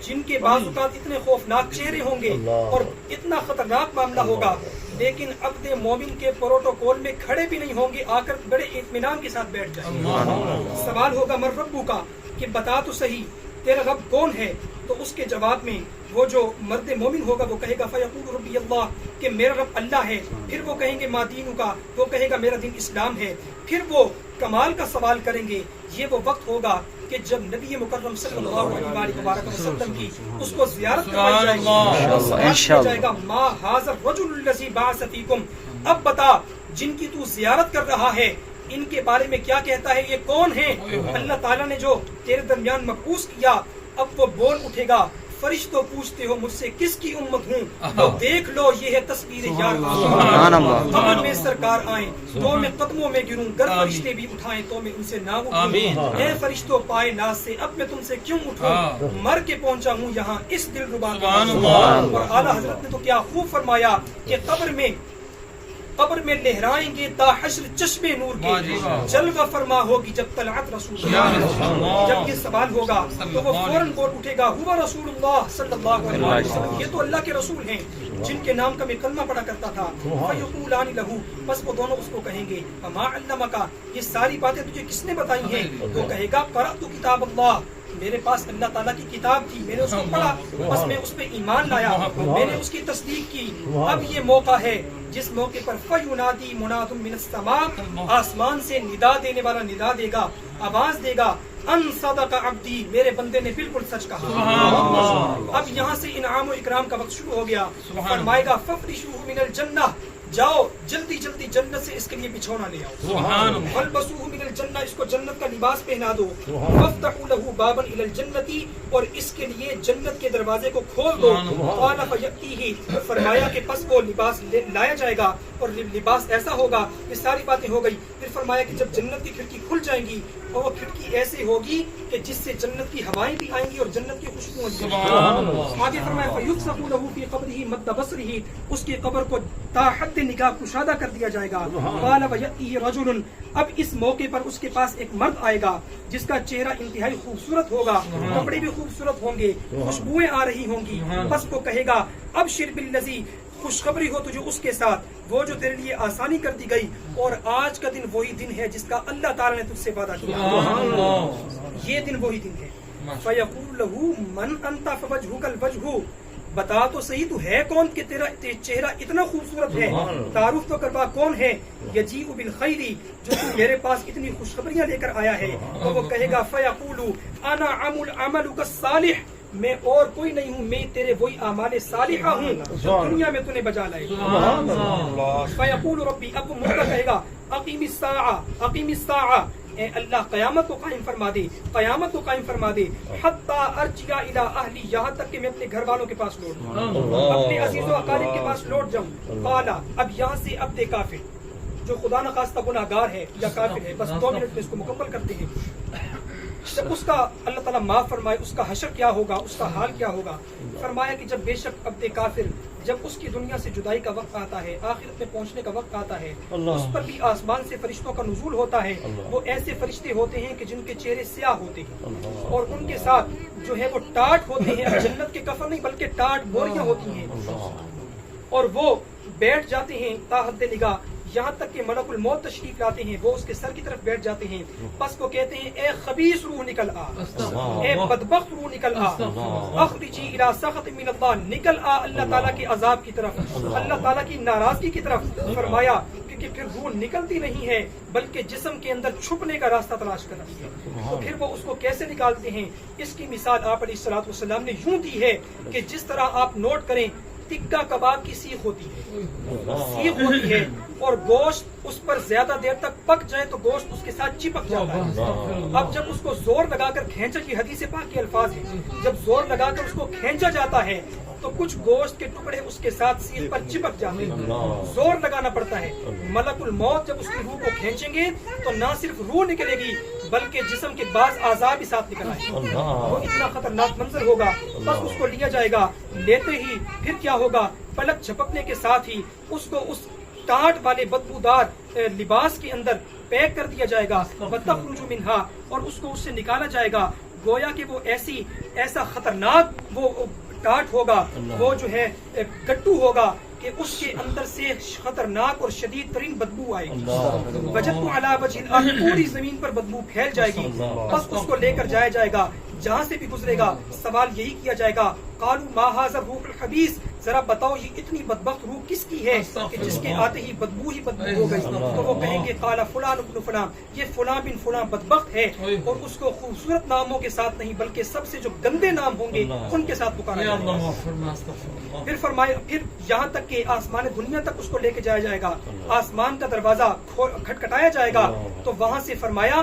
جن کے بعض اوقات اتنے خوفناک چہرے ہوں گے اور اتنا خطرناک معاملہ ہوگا، لیکن عبد مومن کے پروٹوکول میں کھڑے بھی نہیں ہوں گے، آ کر بڑے اطمینان کے ساتھ بیٹھ جائیں گے۔ سوال ہوگا من ربک، کہ بتا تو صحیح تیرا رب کون ہے؟ تو اس کے جواب میں وہ جو مرد مومن ہوگا وہ کہے گا فیقول ربی اللہ، کہ میرا رب اللہ ہے۔ پھر وہ کہیں گے ما دینک کا، وہ کہے گا میرا دین اسلام ہے۔ پھر وہ کمال کا سوال کریں گے، یہ وہ وقت ہوگا کہ جب نبی مکرم صلی اللہ علیہ وآلہ وسلم کی اس کو زیارت کروائی جائے گی، اور سوال کیا جائے گا ما ھذا الرجل الذی بعث فیکم، اب بتا جن کی تو زیارت کر رہا ہے ان کے بارے میں کیا کہتا ہے، یہ کون ہیں؟ اللہ تعالیٰ نے جو تیرے درمیان مبعوث کیا، اب وہ بول اٹھے گا فرشتوں پوچھتے ہو مجھ سے کس کی امت ہوں تو دیکھ لو یہ ہے تصویر یار سبحان اللہ۔ قبر میں سرکار آئیں تو میں قدموں میں گروں، گر فرشتے بھی اٹھائیں تو میں ان سے نہ اٹھوں، اے فرشتوں پائے ناز سے اب میں تم سے کیوں اٹھوں، مر کے پہنچا ہوں یہاں اس دل ربا کے اور اعلیٰ حضرت نے تو کیا خوب فرمایا کہ قبر میں لہرائیں گے تا حشر چشمے نور کے، جلوہ فرما ہوگی جب طلعت رسول اللہ، جب یہ سوال ہوگا تو وہ فوراً بول اٹھے گا ہوا رسول اللہ صلی اللہ علیہ وسلم، یہ تو اللہ کے رسول ہیں جن کے نام کا میں کلمہ پڑھا کرتا تھا، فیقولان لہو، بس وہ دونوں اس کو کہیں گے اما علمک، یہ ساری باتیں تجھے کس نے بتائی ہیں؟ وہ کہے گا قرأت کتاب اللہ، میرے پاس اللہ تعالیٰ کی کتاب تھی، میں نے اس کو پڑھا، بس میں اس پہ ایمان لایا، میں نے اس کی تصدیق کی۔ اب یہ موقع ہے جس موقع پر فَيُنَادِي مُنَادٌ مِّنَ السَّمَاءِ، آسمان سے ندا دینے والا ندا دے گا، آواز دے گا ان صدق عبدی، میرے بندے نے بالکل سچ کہا۔ اب یہاں سے انعام و اکرام کا وقت شروع ہو گیا، فرمائے گا فَفْرِشُوهُ مِنَ الْجَنَّةِ، جاؤ جلدی جلدی جنت سے اس کے لیے بچھونا لے آؤ، وَالْبَسُوهُ مِنَ الْجَنَّةِ، اس کو جنت کا لباس پہنا دو، وَافْتَحُوا لَهُ بَابًا إِلَى الْجَنَّةِ، اور اس کے لیے جنت کے دروازے کو کھول دو، قَالَ فَيَأْتِيهِ، فرمایا کہ پس وہ لباس لایا جائے گا اور لباس ایسا ہوگا، یہ ساری باتیں ہو گئی، پھر فرمایا کہ جب جنت کی کھڑکی کھل جائیں گی اور وہ کھڑکی ایسی ہوگی کہ جس سے جنت کی ہوائیں بھی آئیں گی اور جنت کی خوشبوئیں بھی آئیں گی۔ آگے فرمایا فَيُفْسَحُ لَهُ فِي قَبْرِهِ مَدَّ بَصْرِهِ، اس کی قبر کو تا حد نگاہ کشادہ کر دیا جائے گا۔ قال وَيَأْتِيهِ رَجُلٌ، اب اس موقع پر اس کے پاس ایک مرد آئے گا جس کا چہرہ انتہائی خوبصورت ہوگا، کپڑے بھی خوبصورت ہوں گے، خوشبوئیں آ رہی ہوں گی، بس وہ کہے گا ابشر بالذی، خوشخبری ہو تجھے اس کے ساتھ وہ جو تیرے لیے آسانی کر دی گئی، اور آج کا دن وہی دن ہے جس کا اللہ تعالیٰ نے تجھ سے وعدہ کیا، یہ دن وہی دن ہے۔ فَيَقُولُ لَهُ مَنْ أَنْتَ فَوَجْهُكَ الْوَجْهُ، بتا تو صحیح تو ہے کون کہ تیرا چہرہ اتنا خوبصورت ہے، تعارف تو کروا کون ہے؟ یجیء بالخیر، جو میرے پاس اتنی خوشخبریاں لے کر آیا ہے، تو وہ کہے گا فَيَقُولُ أَنَا عَمَلُكَ الصَّالِحُ، میں اور کوئی نہیں ہوں، میں تیرے وہی اعمال صالحہ ہوں جو دنیا میں تو نے بجا لائے۔ فَيَقُولُ رَبِّي، اب وہ مردہ کہے گا اقیم الساعة، اقیم الساعة، اے اللہ قیامت کو قائم فرما دے، قیامت کو قائم فرما دے، حتی ارجع الی اہلی، یہاں تک کہ میں اپنے گھر والوں کے پاس لوٹ جاؤں، اپنے عزیز و اقارب کے پاس لوٹ جاؤں۔ قال، اب یہاں سے عبد کافر جو خدا نخواستہ گناہ گار ہے یا کافر ہے، بس 2 منٹ میں اس کو مکمل کرتے ہیں، جب اس کا اللہ تعالیٰ معاف فرمائے اس کا حشر کیا ہوگا، اس کا حال کیا ہوگا؟ فرمایا کہ جب بے شک عبد کافر جب اس کی دنیا سے جدائی کا وقت آتا ہے، آخرت میں پہنچنے کا وقت آتا ہے، اس پر بھی آسمان سے فرشتوں کا نزول ہوتا ہے، وہ ایسے فرشتے ہوتے ہیں کہ جن کے چہرے سیاہ ہوتے ہیں اور ان کے ساتھ جو ہے وہ ٹاٹ ہوتے ہیں، جنت کے کفن نہیں بلکہ ٹاٹ بوریاں ہوتی ہیں، اور وہ بیٹھ جاتے ہیں تا حد نگاہ، یہاں تک کہ ملک الموت تشریف لاتے ہیں، وہ اس کے سر کی طرف بیٹھ جاتے ہیں، پس وہ کہتے ہیں اے خبیث روح نکل آ، اے بدبخت روح نکل آ، اخرجی الی سخط من اللہ، نکل آ اللہ تعالیٰ کے عذاب کی طرف، اللہ تعالیٰ کی ناراضگی کی طرف۔ فرمایا کہ پھر روح نکلتی نہیں ہے بلکہ جسم کے اندر چھپنے کا راستہ تلاش کر رہی ہے، تو پھر وہ اس کو کیسے نکالتے ہیں؟ اس کی مثال آپ علیہ الصلوۃ والسلام نے یوں دی ہے کہ جس طرح آپ نوٹ کریں ٹکا کباب کی سیخ ہوتی ہے، سیخ ہوتی ہے اور گوشت اس پر زیادہ دیر تک پک جائے تو گوشت اس کے ساتھ چپک جاتا ہے۔ اب جب اس کو زور لگا کر کھینچا، کی حدیث پاک کے الفاظ ہیں، جب زور لگا کر اس کو کھینچا جاتا ہے تو کچھ گوشت کے ٹکڑے اس کے ساتھ سیخ پر چپک جاتے ہیں، زور لگانا پڑتا ہے۔ ملک الموت جب اس کی روح کو کھینچیں گے تو نہ صرف روح نکلے گی بلکہ جسم کے بعض اعضاء بھی ساتھ نکل آئیں گے، وہ اتنا خطرناک منظر ہوگا۔ بس اس کو لیا جائے گا، لیتے ہی پھر کیا ہوگا؟ پلک جھپکنے کے ساتھ ہی اس کو اس ٹاٹ والے بدبودار لباس کے اندر پیک کر دیا جائے گا، وَتَخْرُجُ مِنْهَا، اور اس کو اس سے نکالا جائے گا، گویا کہ وہ ایسا خطرناک وہ ٹاٹ ہوگا، وہ جو ہے گٹو ہوگا کہ اس کے اندر سے خطرناک اور شدید ترین بدبو آئے گی، وَجَدْتُ عَلَى وَجْهِ الْأَرْضِ، پوری زمین پر بدبو پھیل جائے گی، بس اس کو لے کر جایا جائے گا، جہاں سے بھی گزرے گا سوال یہی کیا جائے گا قالوا ما هذا الروح الخبیث، ذرا بتاؤ یہ اتنی بدبخت روح کس کی ہے کہ جس کے آتے ہی بدبو ہو گئی؟ تو وہ کہیں گے قال فلان ابن فلان، یہ فلاں بن فلاں بدبخت ہے، اور اس کو خوبصورت ناموں کے ساتھ نہیں بلکہ سب سے جو گندے نام ہوں گے ان کے ساتھ پکارا جائے گا۔ پھر فرمایا، پھر یہاں تک کہ آسمان دنیا تک اس کو لے کے جایا جائے گا، آسمان کا دروازہ کھٹکھٹایا جائے گا تو وہاں سے فرمایا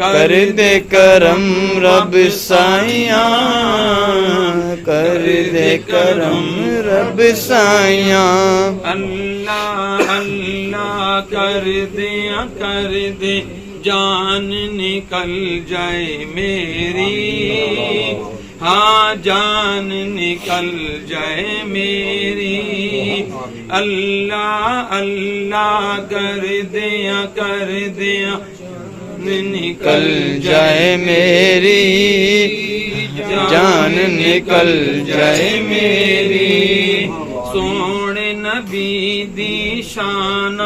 کر دے کرم رب سائیاں کر دے کرم رب سائیاں اللہ اللہ کر دے جان نکل جائے میری ہاں جان نکل جائے میری اللہ اللہ کر دیا نکل جائے میری جان نکل جائے میری سونے نبی دی شان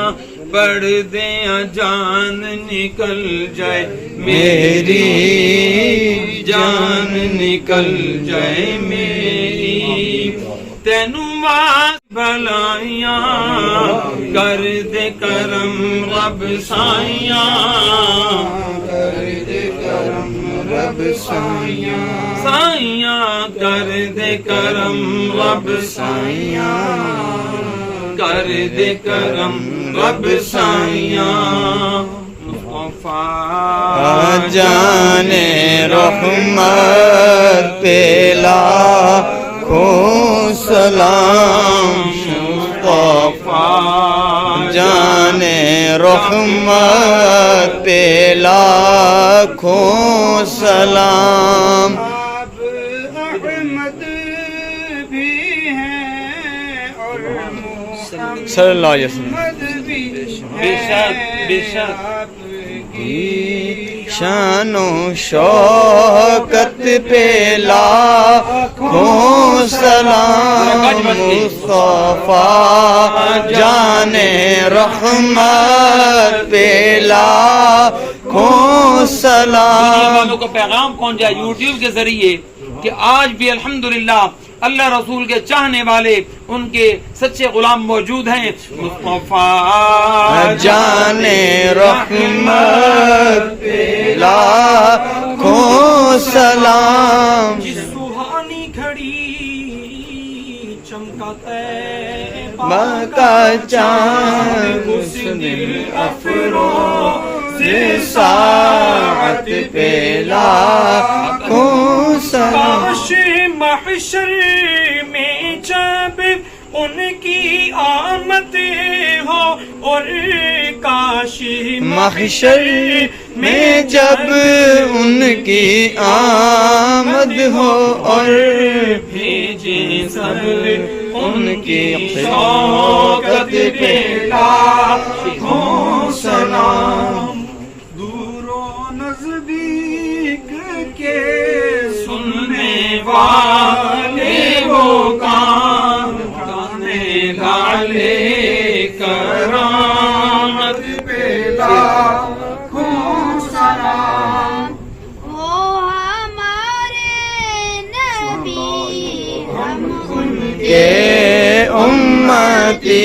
پڑھ دیا جان نکل جائے میری جان نکل جائے میری تینوں بھلائیاں کر دے کرم رب سائیاں کر دے کرم رب سائیاں سائیاں کر دے کرم رب سائیاں کر دے کرم رب سائیاں مصطفیٰ جانے رحمت پہ لاکھوں سلام مصطفیٰ جانے رحمت پہ لاکھوں سلام صلی اللہ علیہ وسلم بے شک شان و شوکت پہ لاکھوں سلام مصطفیٰ جانے رحمت پہ لاکھوں سلام والوں کو پیغام پہنچ جائے یوٹیوب کے ذریعے کہ آج بھی الحمدللہ اللہ رسول کے چاہنے والے ان کے سچے غلام موجود ہیں مصطفیٰ جانے رحمت پہ لاکھوں سلام سہانی کھڑی چمکا طیبہ کا چاند حسن افروز ساعت پہ لاکھوں سلام محشر میں جب ان کی آمد ہو اور کاش محشر میں جب ان کی آمد ہو اور بھیجے سب ان کی شوکت پہ لاکھوں سلام دور و نزدیک کے سننے والے وہ کان گانے والے کرامت پہ لاکھوں سلام وہ ہمارے نبی ہم ان کہ امتی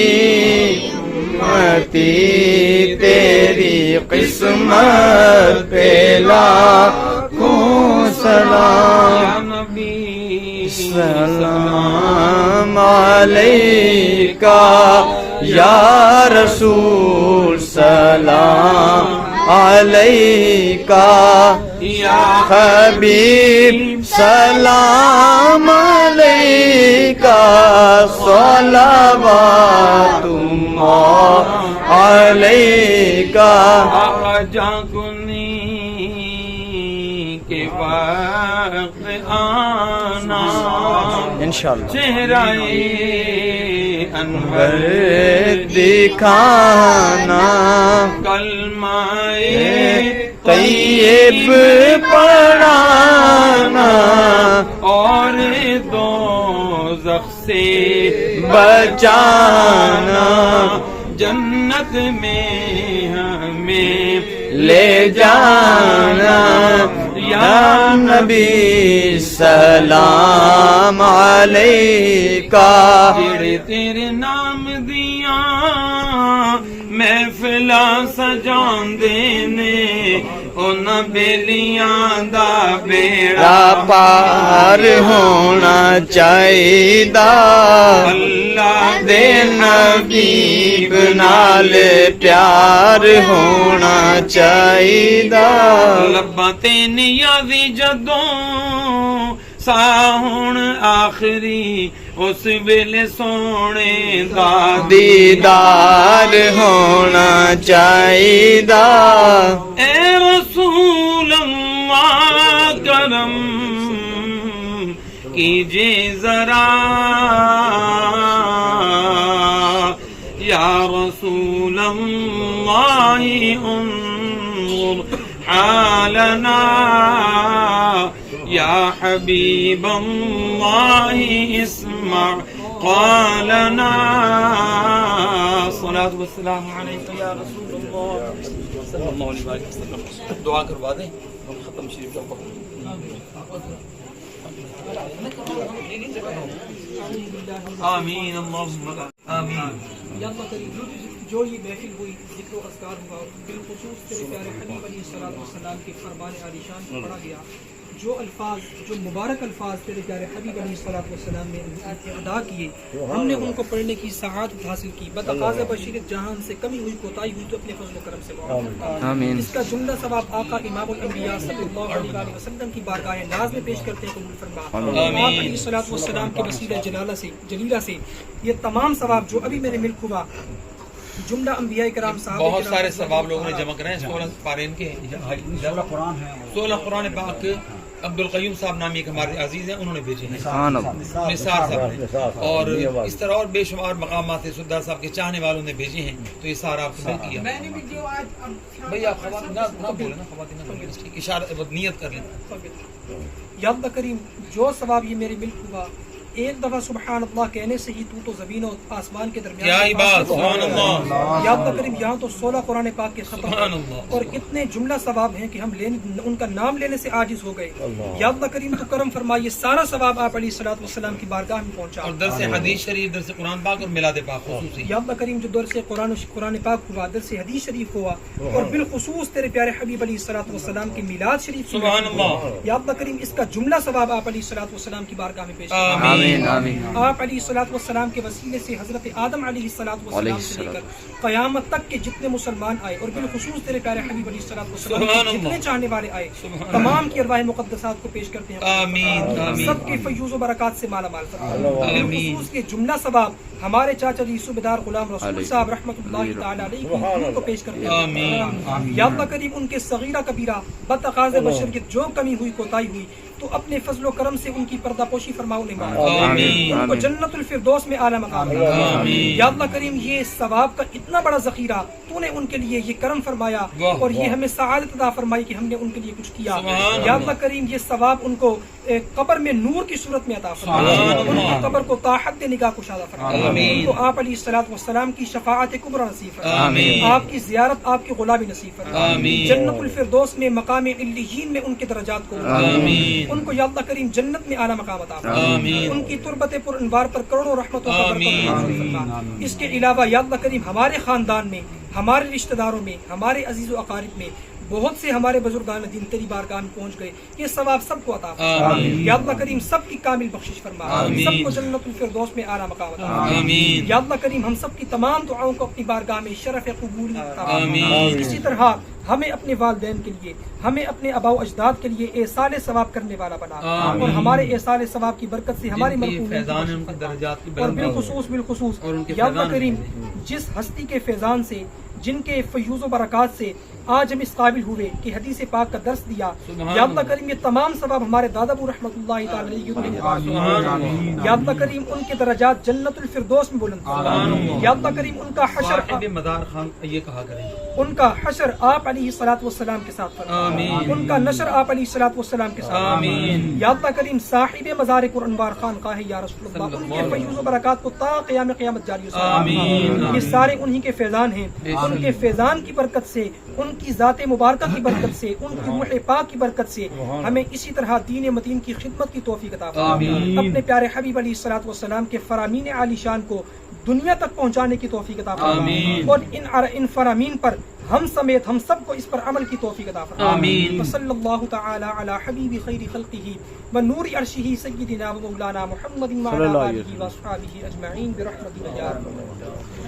تیری قسمت پہ لاکھوں سلام سلام علیکہ یا رسول سلام علیکہ یا حبیب سلام علیکہ صلوات اللہ علیکہ آجا کنی کے وقت آنا انشاءاللہ چہرہ انور دکھانا کلمہ طیب پڑھانا اور دوزخ سے بچانا جنت میں ہمیں لے جانا یا نبی سلام علیکہ جڑے تیرے نام دیاں محفلاں سجان دینے انہاں بیلیاں دا بیڑا پار ہونا چاہیدا اللہ دے نبی نال پیار ہونا چاہیدا ਲੱਭਾਂ ਤੇ ਨਿਆਜ਼ੀ ਜਦੋਂ ਸਾਹੁਣ ਆਖਰੀ ਉਸ ਵੇਲੇ ਸੋਹਣੇ ਦਾ ਦੀਦਾਰ ਹੋਣਾ ਚਾਹੀਦਾ اے رسول اللہ کرم کیجئے ذرا یا رسول اللہ انظر حالنا یا حبیب اللہ اسمع قالنا صلاة والسلام علیکم یا رسول اللہ صلی اللہ علیہ وسلم. دعا کروا دیں ختم شریف کا آمین اللہم آمین. یا اللہ کریم جو یہ محفل ہوئی ذکر و اذکار ہوا بالخصوص تیرے پیارے حبیب علیہ الصلوۃ والسلام کے فرمان عالی شان کو پڑھا گیا جو الفاظ جو مبارک الفاظ تیرے پیارے حبیب علیہ الصلوۃ والسلام نے ادا کیے ہم نے ان کو پڑھنے کی سعادت حاصل کی بتقاضۂ بشریت جہاں ہم سے کمی ہوئی کوتاہی ہوئی تو اپنے فضل و کرم سے معاف آمین. اس کا جملہ ثواب آقا امام الانبیاء صلی اللہ علیہ وسلم کی بارگاہ ناز میں پیش کرتے ہیں قبول فرما. آپ علیہ الصلوۃ والسلام کے وسیلہ جلیلہ سے یہ تمام ثواب جو ابھی میرے ملک ہوا جملہ انبیاء کرام صاحب بہت سارے ثواب لوگوں نے جمع کرے ہیں 16 پارے ان کے 16 قرآن پاک عبد القیوم صاحب نامی ایک ہمارے عزیز ہیں انہوں نے بھیجے ہیں نثار صاحب نے اور اس طرح اور بے شمار مقامات سردار صاحب کے چاہنے والوں نے بھیجے ہیں تو یہ سارا آپ کو مل کیا بھائی آپ خواتین نہ بولیں نا خواتین اشارہ نیت کر لیں. یا اللہ کریم جو ثواب یہ میرے ملک ہوا ایک دفعہ سبحان اللہ کہنے سے ہی تو زمین و آسمان کے درمیان کیا ہی بات سبحان اللہ. یا اللہ کریم یہاں تو 16 قرآن پاک کے ختم سبحان اللہ اور اتنے جملہ ثواب ہیں کہ ہم ان کا نام لینے سے عاجز ہو گئے. یا اللہ کریم تو کرم فرمائیے سارا ثواب آپ علیہ الصلوۃ والسلام کی بارگاہ میں پہنچا اور درس حدیث شریف درس قرآن پاک اور میلاد پاک خصوصی. یا اللہ کریم جو درس قرآن پاک ہوا درس حدیث شریف ہوا اور بالخصوص تیرے پیارے حبیب علیہ الصلوۃ والسلام کی میلاد شریف سبحان اللہ. یا اللہ کریم اس کا جملہ ثواب آپ علیہ الصلوۃ والسلام کی بارگاہ میں پیش آمین آمین. آپ علیہ الصلوۃ والسلام کے وسیلے سے حضرت آدم علیہ الصلوۃ والسلام سے لے کر قیامت تک کے جتنے مسلمان آئے اور بالخصوص تیرے پیارے حبیب علیہ الصلوۃ والسلام کے جتنے چاہنے والے آئے تمام کی ارواح مقدسات کو پیش کرتے ہیں. آمین سب کے فیوز و برکات سے مالا مال فرما. بالخصوص کے جملہ ثواب ہمارے چاچا جی صوبیدار غلام رسول صاحب رحمۃ اللہ تعالی علیہ کو پیش کرتے ہیں. یا اللہ کریم ان کے صغیرہ کبیرہ بتقاضۂ بشریت جو کمی ہوئی کوتاہی ہوئی تو اپنے فضل و کرم سے ان کی پردہ پوشی فرماؤ ان کو جنت الفردوس میں اعلیٰ مقام. یا اللہ کریم یہ ثواب کا اتنا بڑا ذخیرہ تو نے ان کے لیے یہ کرم فرمایا اور یہ ہمیں سعادت عطا فرمائی کہ ہم نے ان کے لیے کچھ کیا. یا اللہ کریم یہ ثواب ان کو قبر میں نور کی صورت میں عطا فرمایا ان کی قبر کو تاحت نگاہ کشادہ فرمایا ان کو آپ علیہ الصلوۃ والسلام کی شفاعت کبریٰ نصیب فرمایا آپ کی زیارت آپ کی غلامی نصیب فرمایا جنت الفردوس میں مقام علیین میں ان کے درجات کو ان کو یا اللہ کریم جنت میں اعلیٰ مقام عطا فرمائے ان کی تربت پر انوار پر کروڑوں رحمتوں کا برکت. اس کے علاوہ یا اللہ کریم ہمارے خاندان میں ہمارے رشتہ داروں میں ہمارے عزیز و اقارب میں بہت سے ہمارے بزرگان دین تیری بارگاہ میں پہنچ گئے یہ ثواب سب کو عطا فرما. یا اللہ کریم سب کی کامل بخشش فرما سب کو جنت الفردوس میں اعلیٰ مقام عطا فرما. یا اللہ کریم ہم سب کی تمام دعاؤں کو اپنی بارگاہ میں شرف قبول عطا فرما. اسی طرح ہمیں اپنے والدین کے لیے ہمیں اپنے آباء و اجداد کے لیے ایصال ثواب کرنے والا بنا اور ہمارے ایصال ثواب کی برکت سے ہماری مرحومین اور بالخصوص یا اللہ کریم جس ہستی کے فیضان سے جن کے فیوز و برکات سے آج ہم اس قابل ہوئے کہ حدیث پاک کا درس دیا یا اللہ کریم یہ تمام ثواب ہمارے دادا ابو رحمۃ اللہ تعالی علیہ یا اللہ کریم ان کے درجات جنت الفردوس میں بلند یا اللہ کریم ان کا حشر مدار خان یہ کہا کریں ان کا حشر آپ علیہ الصلوۃ والسلام کے ساتھ فرما ان کا نشر آپ علیہ الصلوۃ والسلام کے ساتھ یا اللہ کریم صاحب مزار پر انوار خانقاہ یا رسول اللہ ان کے فیوز و برکات کو تا قیام قیامت جاری ہو. یہ سارے انہی کے فیضان ہیں ان کے فیضان کی برکت سے ان کی ذات مبارکہ کی برکت سے ان کی روح پاک کی برکت سے ہمیں اسی طرح دین متین کی خدمت کی توفیق عطا فرمائے اپنے پیارے حبیب علیہ الصلوۃ والسلام کے فرامین عالی شان کو دنیا تک پہنچانے کی توفیق عطا فرمائے اور ان فرامین پر ہم سمیت ہم سب کو اس پر عمل کی توفیق عطا فرمائے. صلی اللہ تعالی علی حبیب خیر خلقہ و نور عرشہ سیدنا و مولانا محمد وعلی آلہ و اصحابہ اجمعین برحمتک یا رب العالمین.